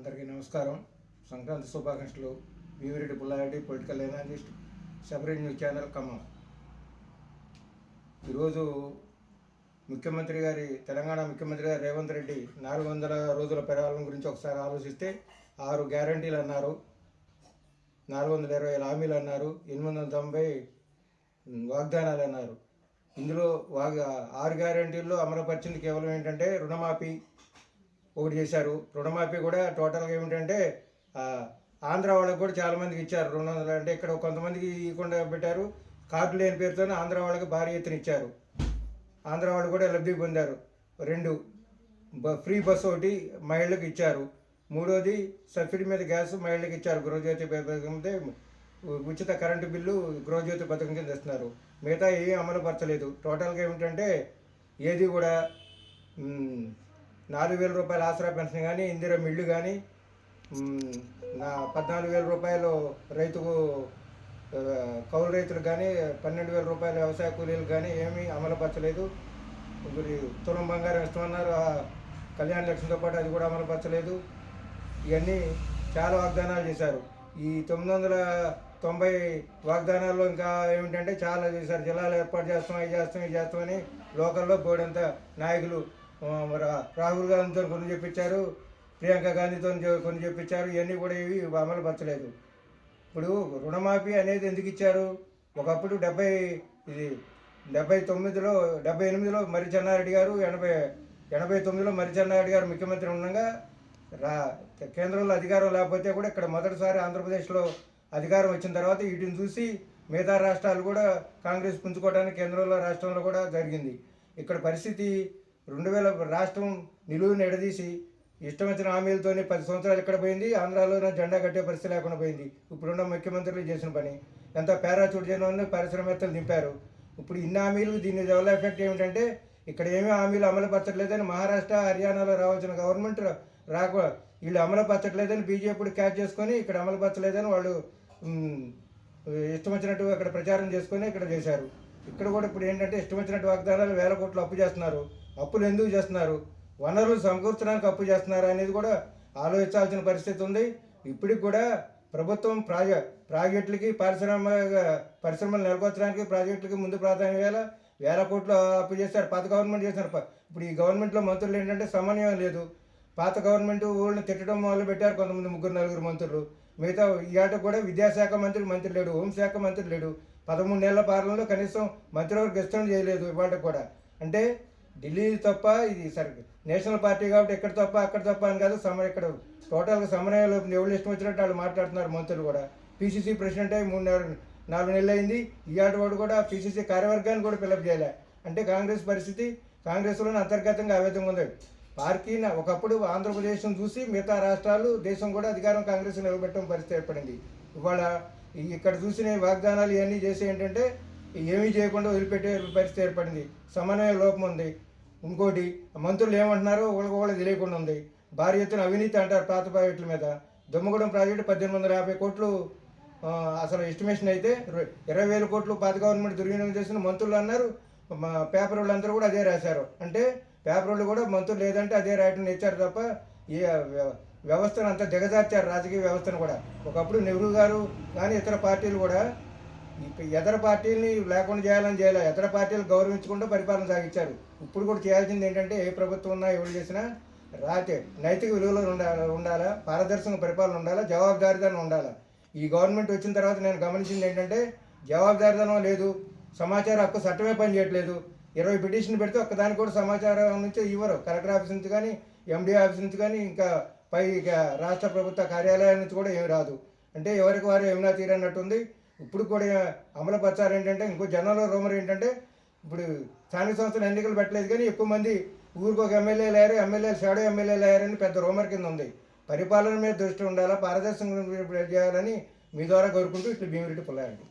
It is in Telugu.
అందరికీ నమస్కారం. సంక్రాంతి శుభాకాంక్షలు. Bheemireddy Pullareddy, political analyst, Sabari news channel Khammam. ఈరోజు తెలంగాణ ముఖ్యమంత్రి గారు రేవంత్ రెడ్డి 400 రోజుల పరిపాలన గురించి ఒకసారి ఆలోచిస్తే 6 గ్యారంటీలు అన్నారు, 420 హామీలు అన్నారు, 890 వాగ్దానాలు అన్నారు. ఇందులో 6 గ్యారంటీల్లో అమలుపరిచింది కేవలం ఏంటంటే రుణమాఫీ ఒకటి చేశారు. రుణమాఫీ కూడా టోటల్గా ఏమిటంటే ఆంధ్ర వాళ్ళకి కూడా చాలామందికి ఇచ్చారు. 200 అంటే ఇక్కడ కొంతమందికి ఇవ్వకుండా పెట్టారు. కార్డు లేని పేరుతోనే ఆంధ్ర వాళ్ళకి భారీ ఎత్తున ఇచ్చారు. ఆంధ్ర వాళ్ళు కూడా లబ్ధి పొందారు. 2 ఫ్రీ బస్సు ఒకటి మహిళలకు ఇచ్చారు. 3వది సబ్సిడీ మీద గ్యాస్ మహిళలకు ఇచ్చారు. గృహజ్యోతి పథకం ఉచిత కరెంటు బిల్లు గృహజ్యోతి పథకం కింద ఇస్తున్నారు. మిగతా ఏమీ అమలు పరచలేదు. టోటల్గా ఏమిటంటే ఏది కూడా 4,000 రూపాయల ఆసరా పెన్షన్ కానీ, ఇందిరా మిల్లు కానీ, 14,000 రూపాయలు రైతుకు కౌలు రైతులకు కానీ, 12,000 రూపాయల వ్యవసాయ కూలీలకు కానీ ఏమీ అమలుపరచలేదు. ఇప్పుడు తులం బంగారం ఇస్తామన్నారు, కళ్యాణ లక్ష్మితో పాటు అది కూడా అమలుపరచలేదు. ఇవన్నీ చాలా వాగ్దానాలు చేశారు. ఈ 990 వాగ్దానాల్లో ఇంకా ఏమిటంటే చాలా చేశారు. జిల్లాలు ఏర్పాటు చేస్తాం, ఇది చేస్తామని లోకల్లో బోర్డంత నాయకులు రాహుల్ గాంధీతో కొన్ని చెప్పించారు, ప్రియాంక గాంధీతో కొన్ని చెప్పించారు. ఇవన్నీ కూడా ఇవి అమలు పరచలేదు. ఇప్పుడు రుణమాఫీ అనేది ఎందుకు ఇచ్చారు? ఒకప్పుడు 78లో మర్రి చెన్నారెడ్డి గారు, 89లో మర్రి చెన్నారెడ్డి గారు ముఖ్యమంత్రి ఉండగా కేంద్రంలో అధికారం లేకపోతే కూడా ఇక్కడ మొదటిసారి ఆంధ్రప్రదేశ్లో అధికారం వచ్చిన తర్వాత వీటిని చూసి మిగతా రాష్ట్రాలు కూడా కాంగ్రెస్ పుంజుకోవడానికి కేంద్రంలో రాష్ట్రంలో కూడా జరిగింది. ఇక్కడ పరిస్థితి 2000 రాష్ట్రం నిలువుని ఎడదీసి ఇష్టం వచ్చిన హామీలతోనే 10 సంవత్సరాలు ఎక్కడ పోయింది. ఆంధ్రాలోనే జెండా కట్టే పరిస్థితి లేకుండా పోయింది. ఇప్పుడున్న ముఖ్యమంత్రులు చేసిన పని ఎంత పారాచూట్ చేయడం పరిశ్రమవేత్తలు దింపారు. ఇప్పుడు ఇన్ని హామీలు దీని వల్ల ఎఫెక్ట్ ఏమిటంటే ఇక్కడ ఏమీ హామీలు అమలు పరచట్లేదని మహారాష్ట్ర, హర్యానాలో రావాల్సిన గవర్నమెంట్ వీళ్ళు అమలు పరచట్లేదని బీజేపీ క్యాచ్ చేసుకొని ఇక్కడ అమలు పరచలేదని వాళ్ళు ఇష్టం వచ్చినట్టు అక్కడ ప్రచారం చేసుకొని ఇక్కడ చేశారు. ఇక్కడ కూడా ఇప్పుడు ఏంటంటే ఇష్టం వచ్చినట్టు వాగ్దానాలు 1000 కోట్లు అప్పు చేస్తున్నారు. అప్పులు ఎందుకు చేస్తున్నారు? వనరులు సమకూర్చడానికి అప్పు చేస్తున్నారు అనేది కూడా ఆలోచించాల్సిన పరిస్థితి ఉంది. ఇప్పటికి కూడా ప్రభుత్వం ప్రాజెక్టులకి పరిశ్రమలు నెలకొల్చడానికి ప్రాజెక్టులకి ముందు ప్రాధాన్యం 1000 కోట్లు అప్పు చేశారు. పాత గవర్నమెంట్ చేశారు. ఇప్పుడు ఈ గవర్నమెంట్లో మంత్రులు ఏంటంటే సమన్వయం లేదు. పాత గవర్నమెంట్ ఊళ్ళని తిట్టడం మొదలు పెట్టారు కొంతమంది 3-4 మంత్రులు. మిగతా ఈ ఆట కూడా విద్యాశాఖ మంత్రి లేడు, హోంశాఖ మంత్రి లేడు. 13 నెలల పాలనలో కనీసం మంత్రివర్గ విస్తరణ చేయలేదు ఇవాళ కూడా. అంటే ఢిల్లీ తప్ప ఇది నేషనల్ పార్టీ కాబట్టి ఎక్కడ తప్ప అక్కడ తప్ప అని కాదు. ఇక్కడ టోటల్గా సమన్వయంలో ఎవరు ఇష్టం వచ్చినట్టు వాళ్ళు మాట్లాడుతున్నారు మంత్రులు కూడా. పీసీసీ ప్రెసిడెంట్ అయ్యి 4 నెలలు అయింది. ఈ ఆట వాడు కూడా పీసీసీ కార్యవర్గాన్ని కూడా ఫిలప్ చేయలే. అంటే కాంగ్రెస్ పరిస్థితి కాంగ్రెస్లోనే అంతర్గతంగా ఆ విధంగా ఉంది. పార్టీ ఒకప్పుడు ఆంధ్రప్రదేశ్ను చూసి మిగతా రాష్ట్రాలు దేశం కూడా అధికారం కాంగ్రెస్ నిలబెట్టడం పరిస్థితి ఏర్పడింది. ఇవాళ ఇక్కడ చూసిన వాగ్దానాలు ఇవన్నీ చేసి ఏంటంటే ఏమీ చేయకుండా వదిలిపెట్టే పరిస్థితి ఏర్పడింది. సమన్వయ లోపం ఉంది. ఇంకోటి మంత్రులు ఏమంటున్నారో ఒకళ్ళకి తెలియకుండా ఉంది. భారీ ఎత్తున అవినీతి అంటారు పాత ప్రాజెక్టుల మీద. దుమ్మగూడెం ప్రాజెక్టు 1850 కోట్లు అసలు ఎస్టిమేషన్ అయితే 20,000 కోట్లు పాత గవర్నమెంట్ దుర్వినియోగం చేసిన మంత్రులు అన్నారు. పేపర్ వాళ్ళందరూ కూడా అదే రాశారు. అంటే పేపర్ వాళ్ళు కూడా మంత్రులు లేదంటే అదే రాయటం ఇచ్చారు తప్ప ఈ వ్యవస్థను అంతా దిగజార్చారు. రాజకీయ వ్యవస్థను కూడా ఒకప్పుడు నెహ్రూ గారు కానీ ఇతర పార్టీలు కూడా ఇతర పార్టీలని లేకుండా చేయాలని చేయాలి. ఇతర పార్టీలు గౌరవించకుండా పరిపాలన సాగించారు. ఇప్పుడు కూడా చేయాల్సింది ఏంటంటే ఏ ప్రభుత్వం ఉన్నా ఎవరు చేసినా నైతిక విలువలు ఉండాలా, పారదర్శక పరిపాలన ఉండాలా, జవాబుదారీతనం ఉండాలా. ఈ గవర్నమెంట్ వచ్చిన తర్వాత నేను గమనించింది ఏంటంటే జవాబుదారీతనం లేదు. సమాచార హక్కు చట్టమే పని చేయట్లేదు. 20 పిటిషన్ పెడితే ఒక్కదానికి కూడా సమాచారం నుంచి ఇవ్వరు. కలెక్టర్ ఆఫీస్ నుంచి కానీ, ఎండీ ఆఫీస్ నుంచి కానీ, ఇంకా పై రాష్ట్ర ప్రభుత్వ కార్యాలయాల నుంచి కూడా ఏమి రాదు. అంటే ఎవరికి వారు ఏమైనా తీరన్నట్టుంది. ఇప్పుడు కూడా అమలు పరచారు ఏంటంటే ఇంకో జనంలో రూమర్ ఏంటంటే ఇప్పుడు స్థానిక సంస్థలు ఎన్నికలు పెట్టలేదు కానీ ఎక్కువ మంది ఊరికి ఒక ఎమ్మెల్యేలు అయ్యారు, ఎమ్మెల్యేలు షాడో ఎమ్మెల్యేలు అయ్యారని పెద్ద రూమర్ కింద ఉంది. పరిపాలన మీద దృష్టి ఉండాలా, పారదర్శకంగా చేయాలని మీ ద్వారా కోరుకుంటూ ఇట్లా భీమిరెడ్డి పుల్లారెడ్డి.